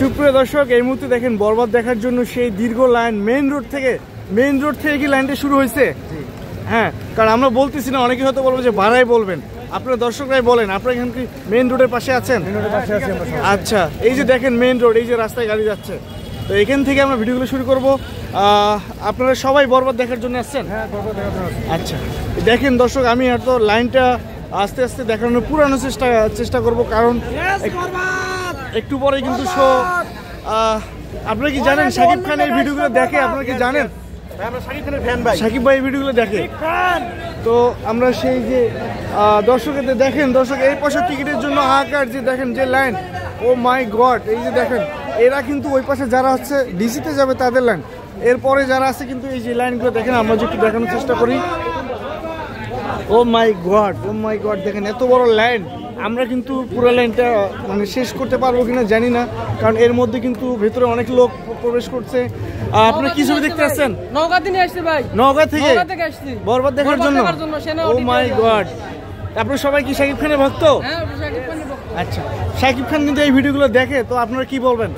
সুপ্রিয় দর্শক, এই মুহূর্তে দেখেন বরবাদ দেখার জন্য সেই দীর্ঘ লাইন মেইন রোড থেকে কি লাইনটা শুরু হয়েছে? হ্যাঁ, কারণ আমরা বলতেছি না, অনেকে হয়তো বলবো যে ভাড়াই বলবেন, আপনারা দর্শকরাই বলেন, আপনারা এখান কি মেইন রোডের পাশে আছেন? আচ্ছা, এই যে দেখেন মেইন রোড, এই যে রাস্তায় গাড়ি যাচ্ছে, তো এখান থেকে আমরা ভিডিওগুলো শুরু করব। আপনারা সবাই বরবাদ দেখার জন্য আসছেন? হ্যাঁ, বরবাদ দেখার জন্য। আচ্ছা, দেখেন দর্শক, আমি হয়তো লাইনটা আস্তে আস্তে দেখানোর পুরানোর চেষ্টা করব, কারণ একটু পরে কিন্তু শো। আপনারা কি জানেন শাকিব খান এই ভিডিওগুলো দেখে? আপনারা কি জানেন শাকিব ভাই এই ভিডিওগুলো দেখে? তো আমরা সেই যে দর্শকের দেখেন, দর্শক এই পাশে টিকিটের জন্য হাহাকার, যে দেখেন যে লাইন, ও মাই গড, এই যে দেখেন এরা কিন্তু ওই পাশে যারা হচ্ছে ডিসিতে যাবে তাদের লাইন, এরপরে যারা আছে কিন্তু এই যে লাইনগুলো দেখেন, আমরা যে একটু দেখানোর চেষ্টা করি। ও মাই গড, দেখেন এত বড় লাইন, আমরা কিন্তু পুরো লাইনটা মানে শেষ করতে পারবো কিনা জানি না, কারণ এর মধ্যে কিন্তু ভেতরে অনেক লোক প্রবেশ করছে। আপনারা কি ছবি দেখতে আসছেন? নওগাঁ থেকে বরবাদ দেখার জন্য। ও মাই গড, আপনারা সবাই কি শাকিব খানের ভক্ত? আচ্ছা, শাকিব খান কিন্তু এই ভিডিওগুলো দেখে, তো আপনারা কি বলবেন?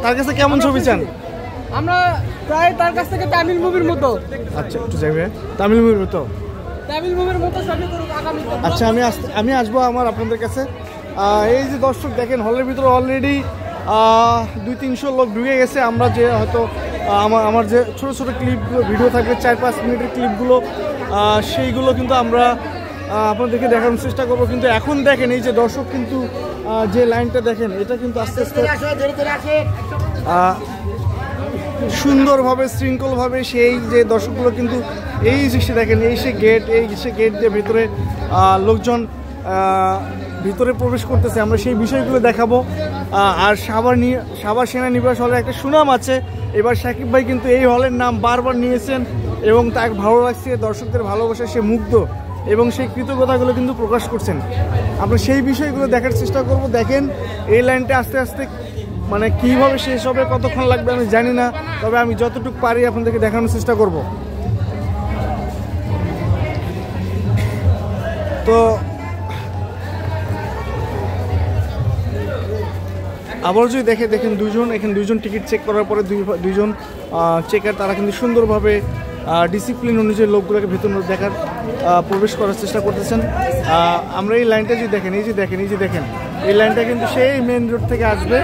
তার কাছে কেমন ছবি চান? আমরা প্রায় তার কাছ থেকে তামিল মুভির মতো। আচ্ছা, একটু যাবে তামিল মুভির মতো। আচ্ছা, আমি আসবো আপনাদের কাছে। এই যে দর্শক দেখেন, হলের ভিতরে অলরেডি 200-300 লোক ঢুকে গেছে। আমরা যে হয়তো আমার যে ছোট ছোট ক্লিপগুলো ভিডিও থাকবে 4-5 মিনিটের ক্লিপগুলো, সেইগুলো কিন্তু আমরা আপনাদেরকে দেখানোর চেষ্টা করবো। কিন্তু এখন দেখেন এই যে দর্শক কিন্তু যে লাইনটা দেখেন, এটা কিন্তু আস্তে আস্তে সুন্দরভাবে শৃঙ্খলভাবে সেই যে দর্শকগুলো কিন্তু এই যে দেখেন, এই সে গেট দিয়ে ভিতরে লোকজন ভিতরে প্রবেশ করতেছে। আমরা সেই বিষয়গুলো দেখাবো। আর সাভার সেনানিবাস হলে একটা সুনাম আছে, এবার শাকিব ভাই কিন্তু এই হলের নাম বারবার নিয়েছেন এবং তাকে ভালো লাগছে, দর্শকদের ভালোবাসা, সে মুগ্ধ এবং সেই কৃতজ্ঞতাগুলো কিন্তু প্রকাশ করছেন। আমরা সেই বিষয়গুলো দেখার চেষ্টা করব। দেখেন এই লাইনটা আস্তে আস্তে মানে কীভাবে শেষ হবে, কতক্ষণ লাগবে আমি জানি না, তবে আমি যতটুকু পারি আপনাদেরকে দেখানোর চেষ্টা করব। তো আবার যদি দেখেন দুইজন টিকিট চেক করার পরে দুইজন চেকার, তারা কিন্তু সুন্দরভাবে ডিসিপ্লিন অনুযায়ী লোকগুলোকে ভেতর দেখার প্রবেশ করার চেষ্টা করতেছেন। আমরা এই লাইনটা যদি দেখেন, এই যে দেখেন এই লাইনটা কিন্তু সেই মেন রোড থেকে আসবে।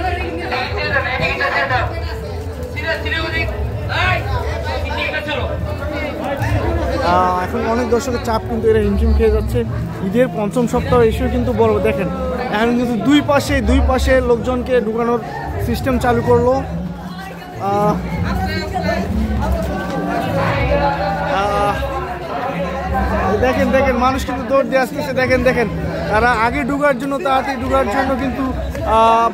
এখন অনেক দর্শকের চাপ কিন্তু এরা হিমশিম খেয়ে যাচ্ছে। ঈদের 5ম সপ্তাহ এসেও কিন্তু বড় দেখেন, এখন কিন্তু দুই পাশে লোকজনকে ঢুকানোর সিস্টেম চালু করলো। দেখেন মানুষ কিন্তু দৌড় দিয়ে আসতেছে। দেখেন তারা আগে ঢুকার জন্য, তাড়াতাড়ি ঢুকার জন্য কিন্তু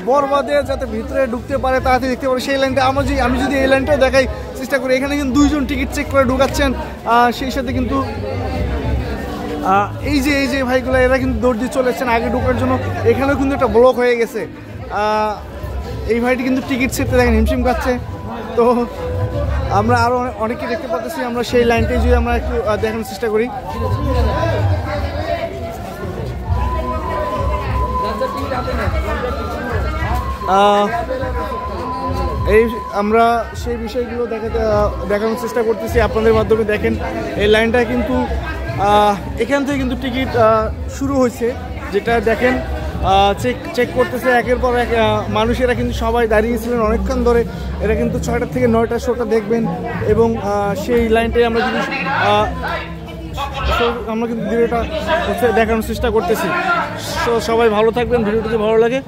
বরবাদে যাতে ভিতরে ঢুকতে পারে, তাড়াতাড়ি দেখতে পারে সেই লাইনটা। আমি যদি এই লাইনটাও দেখাই চেষ্টা করি, এখানে কিন্তু 2জন টিকিট চেক করে ঢুকাচ্ছেন। সেই সাথে কিন্তু এই যে ভাইগুলো, এরা কিন্তু দৌড় দিয়ে চলে এসেছেন আগে ঢোকার জন্য। এখানেও কিন্তু একটা ব্লক হয়ে গেছে। এই ভাইটি কিন্তু টিকিট ছেড়তে দেখেন হিমশিম খাচ্ছে। তো আমরা আরও অনেককে দেখতে পাচ্ছি। আমরা সেই লাইনটাই যদি আমরা একটু দেখানোর চেষ্টা করি। আমরা সেই বিষয়গুলো দেখানোর চেষ্টা করতেছি আপনাদের মাধ্যমে। দেখেন এই লাইনটা কিন্তু এখান থেকে কিন্তু টিকিট শুরু হয়েছে, যেটা দেখেন চেক করতেছে একের পর এক। মানুষেরা কিন্তু সবাই দাঁড়িয়েছিলেন অনেকক্ষণ ধরে। এরা কিন্তু 6টা থেকে 9টা শোটা দেখবেন এবং সেই লাইনটাই আমরা কিন্তু ভিডিওটা দেখানোর চেষ্টা করতেছি। সবাই ভালো থাকবেন, ভিডিওটি যদি ভালো লাগে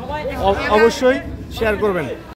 অবশ্যই শেয়ার করবেন।